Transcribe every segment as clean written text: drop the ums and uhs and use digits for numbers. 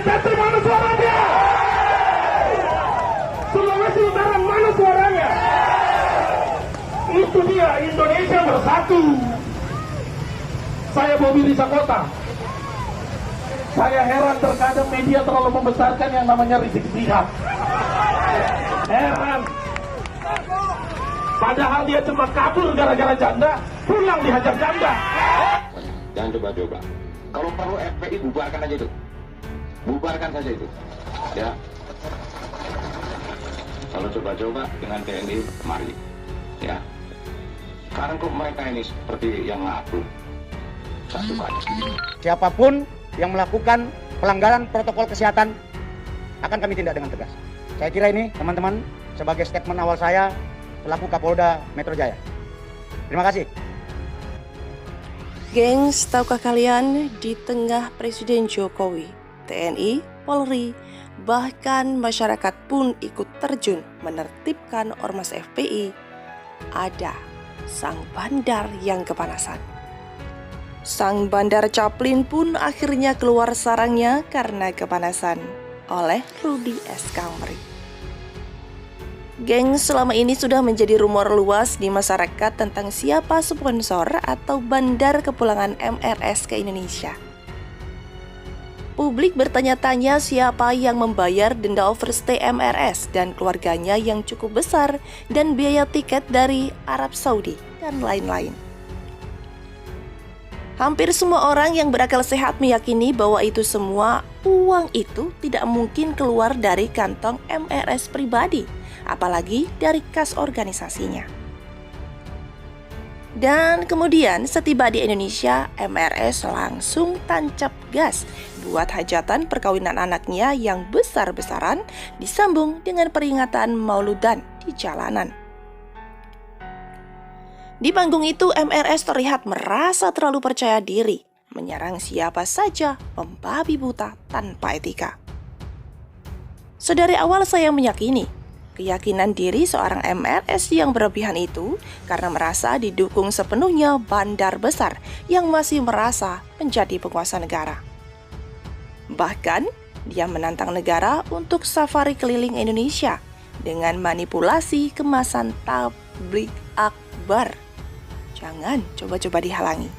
Trisakti mana suaranya? Sulawesi Utara mana suaranya? Itu dia Indonesia bersatu. Saya Bobi Risakota. Saya heran terkadang media terlalu membesarkan yang namanya Rizik Sihab. Heran. Padahal dia cuma kabur gara-gara janda, pulang dihajar janda. Jangan coba-coba. Kalau perlu FPI bubarkan aja itu. Bubarkan saja itu. Ya. Kalau coba-coba dengan TNI, mari. Ya. Sekarang kok mereka ini seperti yang ngaku. Tak suka aja. Siapapun yang melakukan pelanggaran protokol kesehatan akan kami tindak dengan tegas. Saya kira ini teman-teman sebagai statement awal saya selaku Kapolda Metro Jaya. Terima kasih. Gengs, tahukah kalian di tengah Presiden Jokowi, TNI, Polri, bahkan masyarakat pun ikut terjun menertibkan ormas FPI, ada sang bandar yang kepanasan. Sang bandar Caplin pun akhirnya keluar sarangnya karena kepanasan oleh Rudy S. Kamri. Geng, selama ini sudah menjadi rumor luas di masyarakat tentang siapa sponsor atau bandar kepulangan MRS ke Indonesia. Publik bertanya-tanya siapa yang membayar denda overstay MRS dan keluarganya yang cukup besar dan biaya tiket dari Arab Saudi dan lain-lain. Hampir semua orang yang berakal sehat meyakini bahwa itu semua uang itu tidak mungkin keluar dari kantong MRS pribadi, apalagi dari kas organisasinya. Dan kemudian setiba di Indonesia, MRS langsung tancap gas buat hajatan perkawinan anaknya yang besar-besaran disambung dengan peringatan Mauludan di jalanan. Di panggung itu, MRS terlihat merasa terlalu percaya diri, menyerang siapa saja, membabi buta tanpa etika. Sedari awal saya meyakini, keyakinan diri seorang MRS yang berlebihan itu karena merasa didukung sepenuhnya bandar besar yang masih merasa menjadi penguasa negara. Bahkan, dia menantang negara untuk safari keliling Indonesia dengan manipulasi kemasan tablik akbar. Jangan coba-coba dihalangi.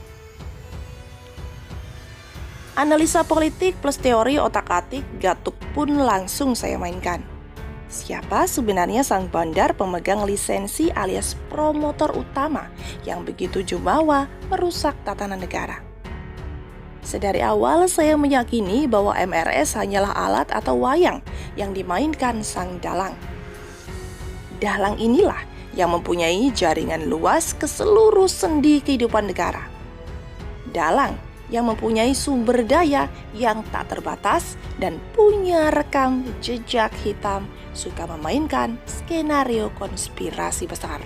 Analisa politik plus teori otak-atik Gatuk pun langsung saya mainkan. Siapa sebenarnya sang bandar pemegang lisensi alias promotor utama yang begitu jumawa merusak tatanan negara? Sedari awal saya meyakini bahwa MRS hanyalah alat atau wayang yang dimainkan sang dalang. Dalang inilah yang mempunyai jaringan luas ke seluruh sendi kehidupan negara. Dalang yang mempunyai sumber daya yang tak terbatas dan punya rekam jejak hitam suka memainkan skenario konspirasi besar.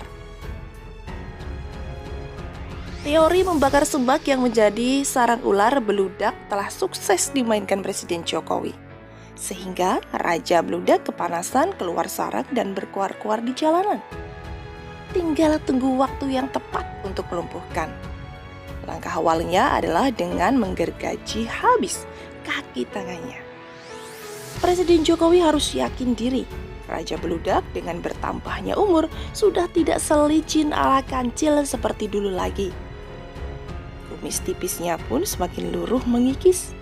Teori membakar sebak yang menjadi sarang ular beludak telah sukses dimainkan Presiden Jokowi. Sehingga Raja Beludak kepanasan keluar sarang dan berkuar-kuar di jalanan. Tinggal tunggu waktu yang tepat untuk melumpuhkan. Langkah awalnya adalah dengan menggergaji habis kaki tangannya. Presiden Jokowi harus yakin diri. Raja Beludak dengan bertambahnya umur sudah tidak selicin ala kancil seperti dulu lagi. Kumis tipisnya pun semakin luruh mengikis.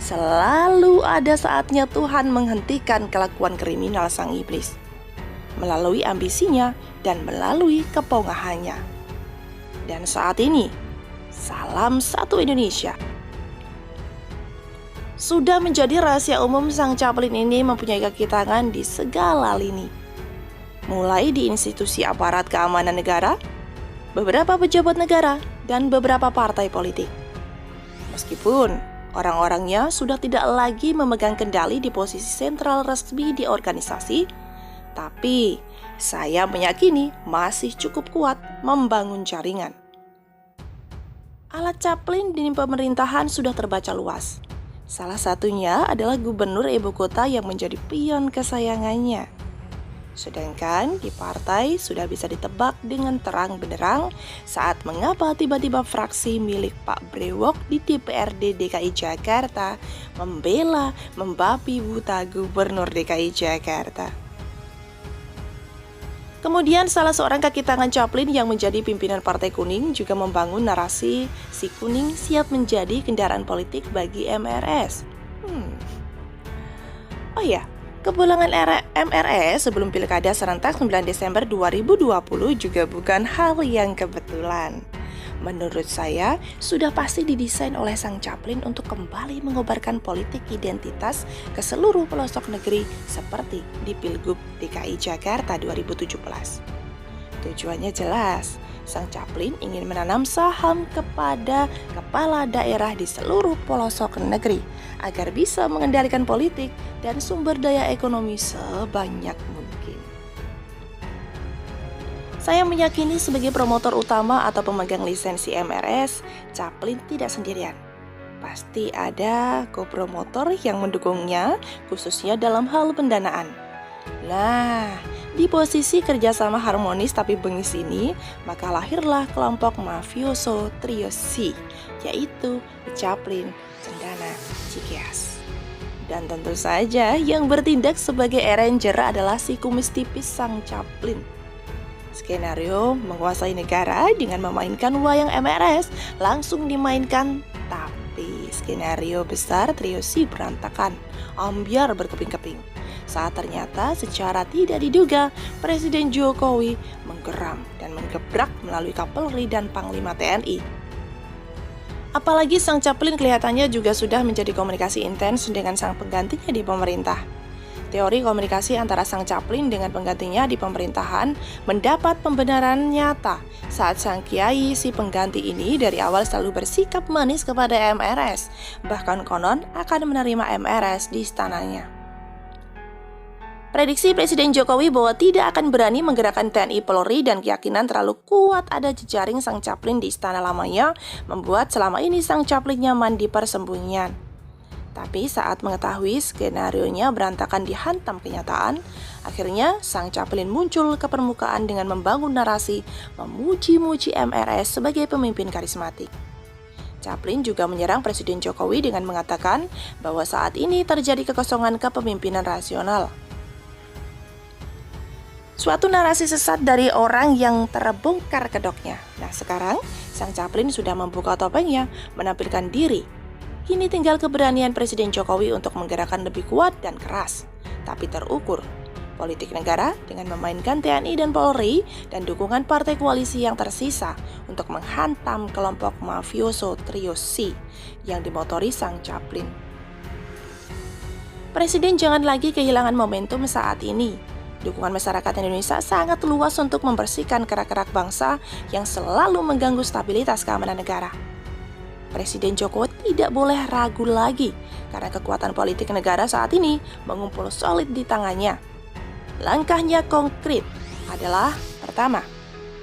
Selalu ada saatnya Tuhan menghentikan kelakuan kriminal sang iblis melalui ambisinya dan melalui kepongahannya. Dan saat ini, salam satu Indonesia. Sudah menjadi rahasia umum sang Caplin ini mempunyai kaki tangan di segala lini. Mulai di institusi aparat keamanan negara, beberapa pejabat negara, dan beberapa partai politik. Meskipun orang-orangnya sudah tidak lagi memegang kendali di posisi sentral resmi di organisasi, tapi saya meyakini masih cukup kuat membangun jaringan. Alat Caplin di pemerintahan sudah terbaca luas. Salah satunya adalah gubernur ibu kota yang menjadi pion kesayangannya. Sedangkan di partai sudah bisa ditebak dengan terang benderang saat mengapa tiba-tiba fraksi milik Pak Brewok di DPRD DKI Jakarta membela membabi buta Gubernur DKI Jakarta. Kemudian salah seorang kaki tangan Chaplin yang menjadi pimpinan Partai Kuning juga membangun narasi si kuning siap menjadi kendaraan politik bagi MRS. Oh ya, kepulangan MRS sebelum Pilkada serentak 9 Desember 2020 juga bukan hal yang kebetulan. Menurut saya, sudah pasti didesain oleh sang Chaplin untuk kembali mengobarkan politik identitas ke seluruh pelosok negeri seperti di Pilgub DKI Jakarta 2017. Tujuannya jelas, sang Chaplin ingin menanam saham kepada kepala daerah di seluruh pelosok negeri agar bisa mengendalikan politik dan sumber daya ekonomi sebanyak mungkin. Saya meyakini sebagai promotor utama atau pemegang lisensi MRS, Chaplin tidak sendirian. Pasti ada co-promotor yang mendukungnya, khususnya dalam hal pendanaan. Nah, di posisi kerjasama harmonis tapi bengis ini, maka lahirlah kelompok mafioso Trio C, yaitu Chaplin, Cendana, Cikias. Dan tentu saja yang bertindak sebagai arranger adalah si kumis tipis sang Chaplin. Skenario menguasai negara dengan memainkan wayang MRS langsung dimainkan, tapi skenario besar Trio C berantakan, ambyar berkeping-keping. Saat ternyata secara tidak diduga Presiden Jokowi menggeram dan menggebrak melalui Kapolri dan Panglima TNI. Apalagi sang Chaplin kelihatannya juga sudah menjadi komunikasi intens dengan sang penggantinya di pemerintah. Teori komunikasi antara sang Chaplin dengan penggantinya di pemerintahan mendapat pembenaran nyata saat sang kiai si pengganti ini dari awal selalu bersikap manis kepada MRS, bahkan konon akan menerima MRS di istananya. Prediksi Presiden Jokowi bahwa tidak akan berani menggerakkan TNI Polri dan keyakinan terlalu kuat ada jejaring sang Chaplin di istana lamanya membuat selama ini sang Chaplin nyaman di persembunyian. Tapi saat mengetahui skenarionya berantakan dihantam kenyataan, akhirnya sang Chaplin muncul ke permukaan dengan membangun narasi memuji-muji MRS sebagai pemimpin karismatik. Chaplin juga menyerang Presiden Jokowi dengan mengatakan bahwa saat ini terjadi kekosongan kepemimpinan rasional. Suatu narasi sesat dari orang yang terbongkar kedoknya. Nah sekarang, sang Chaplin sudah membuka topengnya, menampilkan diri. Kini tinggal keberanian Presiden Jokowi untuk menggerakkan lebih kuat dan keras, tapi terukur. Politik negara dengan memainkan TNI dan Polri dan dukungan partai koalisi yang tersisa untuk menghantam kelompok mafioso Trio C yang dimotori sang Chaplin. Presiden jangan lagi kehilangan momentum saat ini. Dukungan masyarakat Indonesia sangat luas untuk membersihkan kerak-kerak bangsa yang selalu mengganggu stabilitas keamanan negara. Presiden Jokowi tidak boleh ragu lagi karena kekuatan politik negara saat ini mengumpul solid di tangannya. Langkahnya konkret adalah pertama,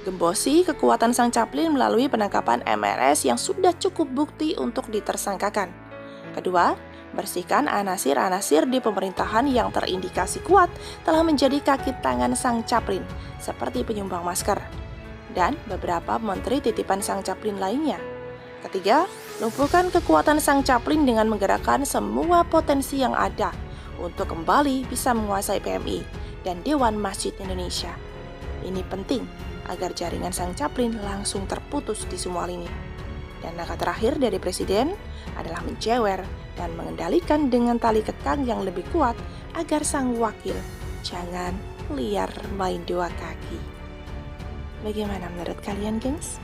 gembosi kekuatan sang Chaplin melalui penangkapan MRS yang sudah cukup bukti untuk ditersangkakan. Kedua, bersihkan anasir-anasir di pemerintahan yang terindikasi kuat telah menjadi kaki tangan sang Chaplin seperti penyumbang masker dan beberapa menteri titipan sang Chaplin lainnya. Ketiga, lumpuhkan kekuatan sang Chaplin dengan menggerakkan semua potensi yang ada untuk kembali bisa menguasai PMI dan Dewan Masjid Indonesia. Ini penting agar jaringan sang Chaplin langsung terputus di semua lini. Dan langkah terakhir dari Presiden adalah menjewer dan mengendalikan dengan tali kekang yang lebih kuat agar sang wakil jangan liar main dua kaki. Bagaimana menurut kalian, gengs?